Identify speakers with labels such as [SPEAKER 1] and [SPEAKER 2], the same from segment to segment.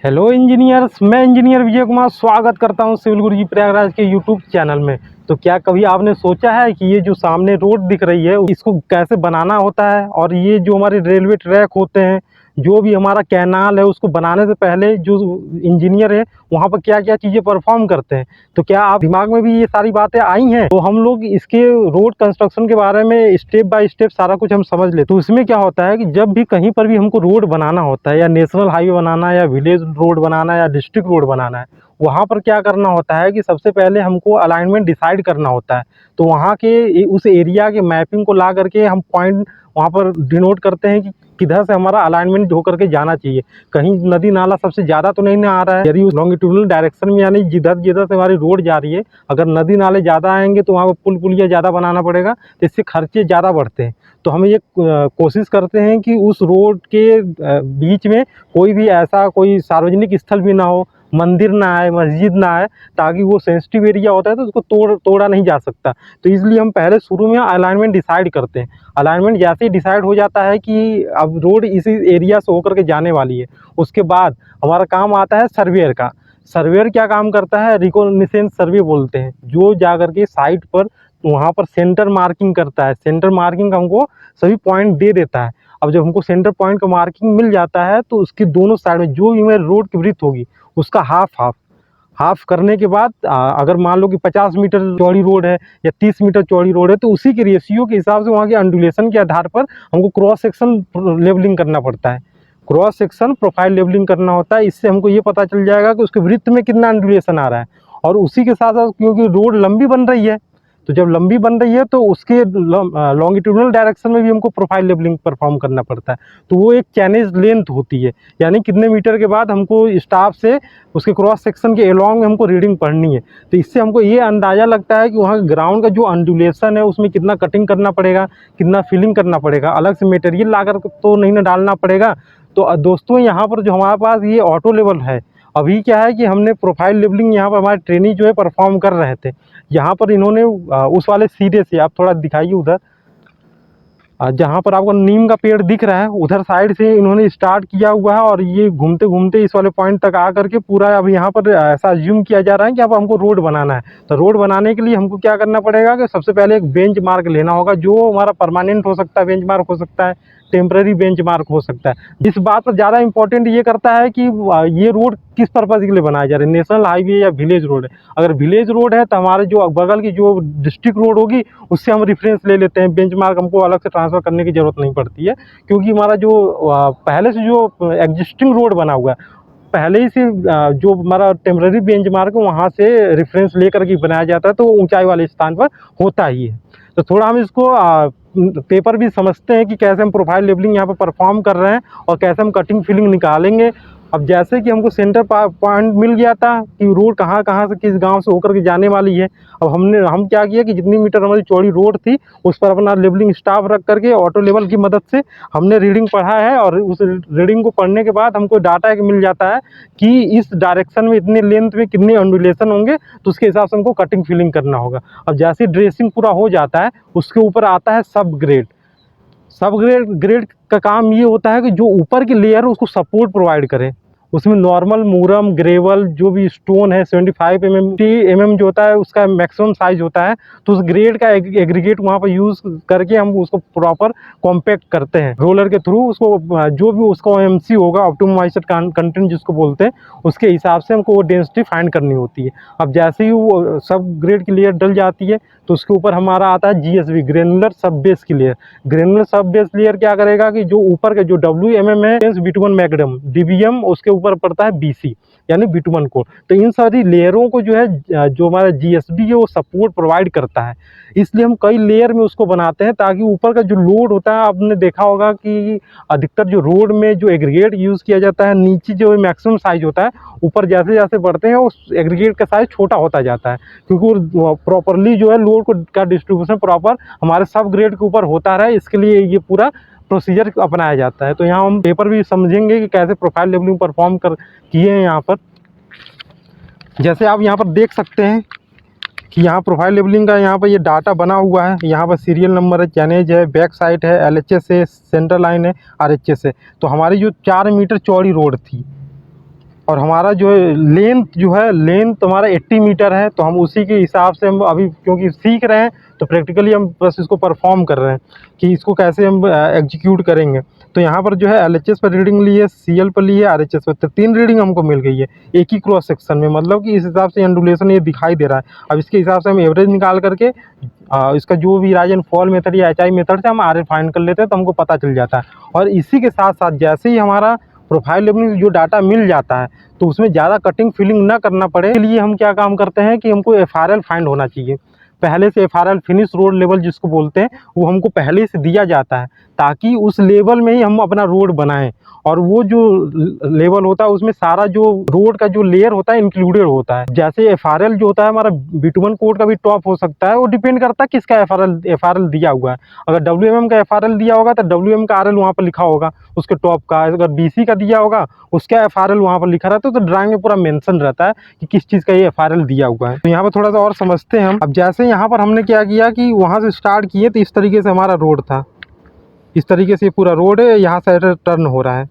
[SPEAKER 1] Hello engineers, मैं engineer Vijay Kumar स्वागत करता हूं सिविल गुरुजी प्रयागराज के यूट्यूब चैनल में। तो क्या कभी आपने सोचा है कि ये जो सामने रोड दिख रही है इसको कैसे बनाना होता है, और ये जो हमारे रेलवे ट्रैक होते हैं, जो भी हमारा कैनाल है, उसको बनाने से पहले जो इंजीनियर है वहाँ पर क्या क्या चीज़ें परफॉर्म करते हैं। तो क्या आप दिमाग में भी ये सारी बातें आई हैं? तो हम लोग इसके रोड कंस्ट्रक्शन के बारे में स्टेप बाय स्टेप सारा कुछ हम समझ लेते। तो इसमें क्या होता है कि जब भी कहीं पर भी हमको रोड बनाना होता है, या नेशनल हाईवे बनाना है, या विलेज रोड बनाना है, या डिस्ट्रिक्ट रोड बनाना है, वहाँ पर क्या करना होता है कि सबसे पहले हमको अलाइनमेंट डिसाइड करना होता है। तो वहाँ के उस एरिया के मैपिंग को ला करके हम पॉइंट वहाँ पर डिनोट करते हैं कि किधर से हमारा अलाइनमेंट होकर के जाना चाहिए। कहीं नदी नाला सबसे ज़्यादा तो नहीं आ रहा है, यदि लॉन्गिट्यूडनल डायरेक्शन में, यानी जिधर जिधर से हमारी रोड जा रही है, अगर नदी नाले ज़्यादा आएंगे तो वहाँ पर पुल पुलिया ज़्यादा बनाना पड़ेगा, तो इससे खर्चे ज़्यादा बढ़ते हैं। तो हम ये कोशिश करते हैं कि उस रोड के बीच में कोई भी ऐसा कोई सार्वजनिक स्थल भी ना हो, मंदिर ना आए, मस्जिद ना आए, ताकि वो सेंसिटिव एरिया होता है तो उसको तोड़ा नहीं जा सकता। तो इसलिए हम पहले शुरू में अलाइनमेंट डिसाइड करते हैं। अलाइनमेंट जैसे ही डिसाइड हो जाता है कि अब रोड इसी एरिया से होकर के जाने वाली है, उसके बाद हमारा काम आता है सर्वेयर का। सर्वेयर क्या काम करता है? रिकॉग्निसेंस सर्वे बोलते हैं, जो जाकर के साइट पर वहाँ पर सेंटर मार्किंग करता है। सेंटर मार्किंग हमको सभी पॉइंट दे देता है। अब जब हमको सेंटर पॉइंट का मार्किंग मिल जाता है तो उसकी दोनों साइड में जो भी हमारी रोड की वृत्त होगी उसका हाफ करने के बाद अगर मान लो कि 50 मीटर चौड़ी रोड है या 30 मीटर चौड़ी रोड है, तो उसी के रेशियो के हिसाब से वहाँ के अंडुलेशन के आधार पर हमको क्रॉस सेक्शन लेवलिंग करना पड़ता है। क्रॉस सेक्शन प्रोफाइल लेवलिंग करना होता है। इससे हमको ये पता चल जाएगा कि उसके वृत्त में कितना अंडुलेशन आ रहा है। और उसी के साथ साथ क्योंकि रोड लंबी बन रही है, तो जब लंबी बन रही है तो उसके लॉन्गिट्यूडनल डायरेक्शन में भी हमको प्रोफाइल लेवलिंग परफॉर्म करना पड़ता है। तो वो एक चैनेज लेंथ होती है, यानी कितने मीटर के बाद हमको स्टाफ से उसके क्रॉस सेक्शन के एलॉन्ग में हमको रीडिंग पढ़नी है। तो इससे हमको ये अंदाज़ा लगता है कि वहाँ ग्राउंड का जो अंडुलेशन है उसमें कितना कटिंग करना पड़ेगा, कितना फिलिंग करना पड़ेगा। अलग से मटेरियल ला कर तो नहीं ना डालना पड़ेगा। तो दोस्तों, यहाँ पर जो हमारे पास ये ऑटो लेवल है, अभी क्या है कि हमने प्रोफाइल लेवलिंग यहाँ पर हमारे ट्रेनी जो है परफॉर्म कर रहे थे। यहाँ पर इन्होंने उस वाले सिरे से, आप थोड़ा दिखाइए उधर, जहाँ पर आपको नीम का पेड़ दिख रहा है उधर साइड से इन्होंने स्टार्ट किया हुआ है, और ये घूमते घूमते इस वाले पॉइंट तक आ करके पूरा अब यहाँ पर ऐसा अज्यूम किया जा रहा है कि अब हमको रोड बनाना है। तो रोड बनाने के लिए हमको क्या करना पड़ेगा कि सबसे पहले एक बेंच मार्क लेना होगा, जो हमारा परमानेंट हो सकता है, बेंच मार्क हो सकता है, टेम्पररी बेंच मार्क हो सकता है। इस बात पर ज़्यादा इंपॉर्टेंट ये करता है कि ये रोड किस पर्पज़ के लिए बनाया जा रहा है, नेशनल हाईवे या विलेज रोड है। अगर विलेज रोड है तो हमारे जो बगल की जो डिस्ट्रिक्ट रोड होगी उससे हम रेफरेंस ले लेते हैं, बेंच मार्क हमको अलग से ट्रांसफ़र करने की ज़रूरत नहीं पड़ती है, क्योंकि हमारा जो पहले से जो एग्जिस्टिंग रोड बना हुआ है, पहले ही से जो हमारा टेम्पररी बेंच मार्क है वहाँ से रेफरेंस लेकर के बनाया जाता है, तो ऊंचाई वाले स्थान पर होता ही है। तो थोड़ा हम इसको पेपर भी समझते हैं कि कैसे हम प्रोफाइल लेवलिंग यहाँ पर परफॉर्म कर रहे हैं और कैसे हम कटिंग फिलिंग निकालेंगे। अब जैसे कि हमको सेंटर पॉइंट मिल गया था कि रोड कहाँ कहाँ से किस गांव से होकर के जाने वाली है। अब हम क्या किया कि जितनी मीटर हमारी चौड़ी रोड थी उस पर अपना लेवलिंग स्टाफ रख करके ऑटो लेवल की मदद से हमने रीडिंग पढ़ा है, और उस रीडिंग को पढ़ने के बाद हमको डाटा एक मिल जाता है कि इस डायरेक्शन में इतने लेंथ में कितने अंडुलेशन होंगे, तो उसके हिसाब से हमको कटिंग फिलिंग करना होगा। अब जैसे ड्रेसिंग पूरा हो जाता है उसके ऊपर आता है सब ग्रेड। ग्रेड का काम ये होता है कि जो ऊपर की लेयर है उसको सपोर्ट प्रोवाइड करें। उसमें नॉर्मल, मूरम, ग्रेवल जो भी स्टोन है 75 mm जो होता है उसका मैक्सिमम साइज होता है, तो उस ग्रेड का एग्रीगेट वहाँ पर यूज़ करके हम उसको प्रॉपर कॉम्पैक्ट करते हैं रोलर के थ्रू। उसको जो भी उसका OMC होगा, ऑप्टिमम मॉइस्चर कंटेंट जिसको बोलते हैं, उसके हिसाब से हमको वो डेंसिटी फाइंड करनी होती है। अब जैसे ही वो सब ग्रेड की लेयर डल जाती है तो उसके ऊपर हमारा आता है GSB, ग्रेनुलर सब बेस की लेयर। ग्रेनुलर सब बेस लेयर क्या करेगा कि जो ऊपर के जो WMM है, बिटुमन मैग्नम, DBM, उसके ऊपर पड़ता है BC यानी बिटुमन कोर। तो इन सारी लेयरों को जो है जो हमारा GSB है वो सपोर्ट प्रोवाइड करता है। इसलिए हम कई लेयर में उसको बनाते हैं ताकि ऊपर का जो लोड होता है, आपने देखा होगा कि अधिकतर जो रोड में जो एग्रीगेट यूज़ किया जाता है, नीचे जो मैक्सिमम साइज होता है, ऊपर जैसे जैसे बढ़ते हैं उस एग्रीगेट का साइज छोटा होता जाता है, क्योंकि वो प्रॉपरली जो है लोड का डिस्ट्रीब्यूशन प्रॉपर हमारे सब ग्रेड के ऊपर होता रहे, इसके लिए ये पूरा प्रोसीजर अपनाया जाता है। तो यहाँ हम पेपर भी समझेंगे कि कैसे प्रोफाइल लेवलिंग परफॉर्म किए हैं। यहाँ पर जैसे आप यहाँ पर देख सकते हैं कि यहाँ प्रोफाइल लेवलिंग का यहाँ पर ये डाटा बना हुआ है। यहाँ पर सीरियल नंबर है, चैनेज है, बैक साइड है, LHS है, सेंटर लाइन है, RHS है। तो हमारी जो 4 मीटर चौड़ी रोड थी और हमारा जो है लेंथ हमारा 80 मीटर है। तो हम उसी के हिसाब से हम अभी क्योंकि सीख रहे हैं तो प्रैक्टिकली हम बस इसको परफॉर्म कर रहे हैं कि इसको कैसे हम एग्जीक्यूट करेंगे। तो यहाँ पर जो है LHS पर रीडिंग ली है, CL पर ली है, RHS पर, तो 3 रीडिंग हमको मिल गई है एक ही क्रॉस सेक्शन में। मतलब कि इस हिसाब से एंडुलेशन ये दिखाई दे रहा है। अब इसके हिसाब से हम एवरेज निकाल करके इसका जो भी राइज एंड फॉल मेथड या HI मेथड से हम RL फाइंड कर लेते हैं, तो हमको पता चल जाता है। और इसी के साथ साथ जैसे ही हमारा प्रोफाइल लेवलिंग जो डाटा मिल जाता है तो उसमें ज़्यादा कटिंग फिलिंग ना करना पड़े, इसके लिए हम क्या काम करते हैं कि हमको FRL फाइंड होना चाहिए। पहले से FRL फिनिश रोड लेवल जिसको बोलते हैं वो हमको पहले से दिया जाता है, ताकि उस लेवल में ही हम अपना रोड बनाएं। और वो जो लेवल होता है उसमें सारा जो रोड का जो लेयर होता है इंक्लूडेड होता है। जैसे FRL जो होता है हमारा बिटुमन कोड का भी टॉप हो सकता है, वो डिपेंड करता है किसका FRL दिया हुआ है। अगर WMM का FRL दिया होगा तो WM का RL वहाँ पर लिखा होगा उसके टॉप का। अगर BC का दिया होगा उसका FRL वहाँ पर लिखा रहता है, तो ड्राइंग में पूरा मेंशन रहता है कि किस चीज़ का ये FRL दिया हुआ है। तो यहाँ पर थोड़ा सा और समझते हैं हम। अब जैसे यहाँ पर हमने क्या किया कि वहाँ से स्टार्ट किए तो इस तरीके से हमारा रोड था, इस तरीके से पूरा रोड है, यहाँ से टर्न हो रहा है।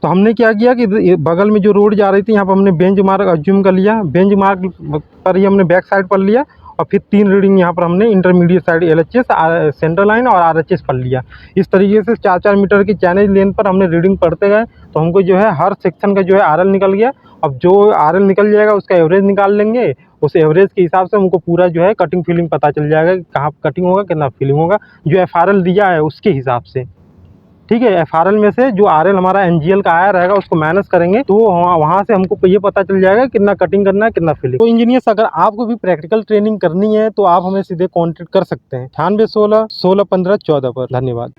[SPEAKER 1] तो हमने क्या किया कि बगल में जो रोड जा रही थी यहाँ पर हमने बेंच मार्क अज्यूम कर लिया, बेंच मार्क पर ही हमने बैक साइड पर लिया और फिर 3 रीडिंग यहाँ पर हमने intermediate side LHS, central line और RHS पर लिया। इस तरीके से 4-4 मीटर की चैनल लेंथ पर हमने रीडिंग पढ़ते गए। तो हमको जो है हर सेक्शन का जो है RL निकल गया। अब जो RL निकल जाएगा उसका एवरेज निकाल लेंगे, उस एवरेज के हिसाब से हमको पूरा जो है कटिंग फिलिंग पता चल जाएगा कि कहाँ कटिंग होगा कितना फिलिंग होगा, जो FRL दिया है उसके हिसाब से। ठीक है, FRL में से जो RL हमारा NGL का आया रहेगा उसको माइनस करेंगे तो वहाँ से हमको ये पता चल जाएगा कितना कटिंग करना है कितना फिलिंग। तो इंजीनियर्स अगर आपको भी प्रैक्टिकल ट्रेनिंग करनी है तो आप हमें सीधे कॉन्टेक्ट कर सकते हैं 9816 1615 14 पर। धन्यवाद।